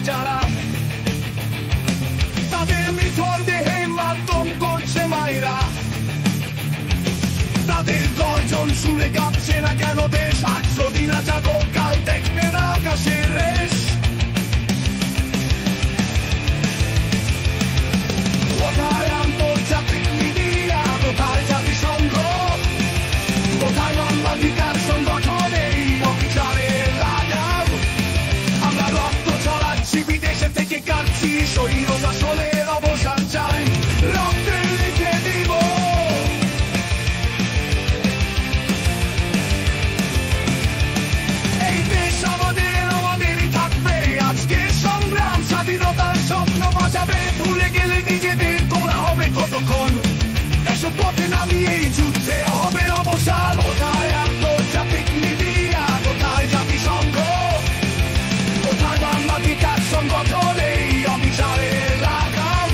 যারা, তাদের মৃতর দেহে মাতম করছে মায়েরা। তাদের গর্জন শুনে কাঁপছে না কেন দেশ? 800 দিন জাগো, কাল দেখবে না আকাশের রেশ। কোথায় আন্তর্জাতিক মিডিয়া, কোথায় জাতিসংঘ, কোথায় মানবাধিকার সংগঠন এই অবিচারের লাগাম? আমরা রক্ত ছড়াচ্ছি, বিদেশে থেকে কাটছি, স্বৈর শাসনের অবসান চাই, রক্তে লিখে দিব। এই দেশ আমাদের, আমাদেরই থাকবে। আজকের সংগ্রাম স্বাধীনতার স্বপ্ন বাঁচাবে। ভুলে গেলে নিজেদের তোলা হবে কতক্ষণ? এসব পথে নামিয়ে এই যুদ্ধে হবে অবসান। কোথায় আন্তর্জাতিক মিডিয়া, কোথায় জাতিসংঘ, কোথায় মানবাধিকার সংগঠন এই অবিচারের লাগাম?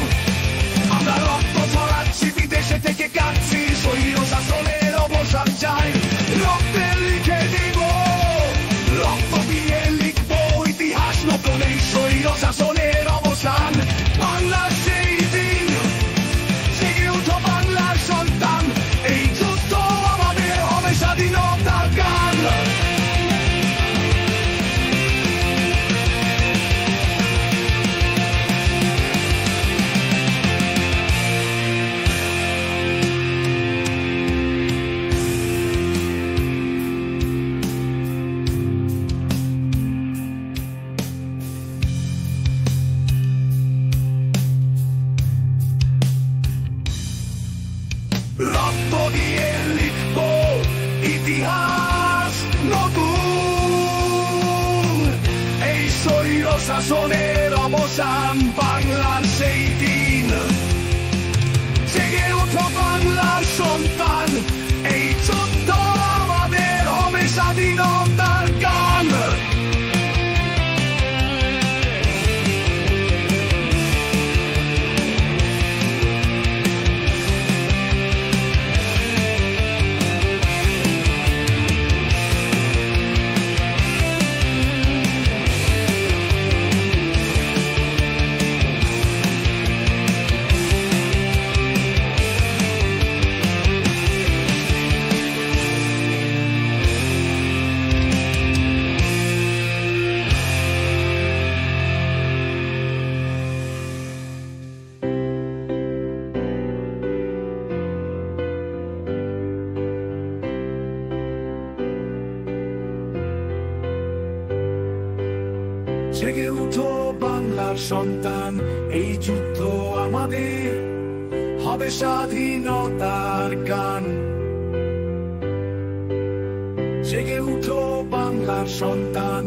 আমরা রক্ত ছড়াচ্ছি, বিদেশে থেকে কাটছি, স্বৈর শাসনের অবসান চাই, রক্তে লিখে দিব। রক্ত দিয়ে লিখবো ইতিহাস নতুন এই স্বৈর শাসনের অবসান। বাংলার সেই দিন, জেগে উঠো বাংলার সন্তান, এই যুদ্ধ আমাদের হবে স্বাধীনতার গান। রক্ত দিয়ে লিখবো ইতিহাস নতুন, এই স্বৈর শাসনের অবসান। বাংলার সেই দিন, জেগে উঠো বাংলার সন্তান, এই যুদ্ধ আমাদের হবে স্বাধীনতার গান। জেগে উঠো বাংলার সন্তান, এই যুদ্ধ আমাদের হবে স্বাধীনতার গান। জেগে উঠো বাংলার সন্তান।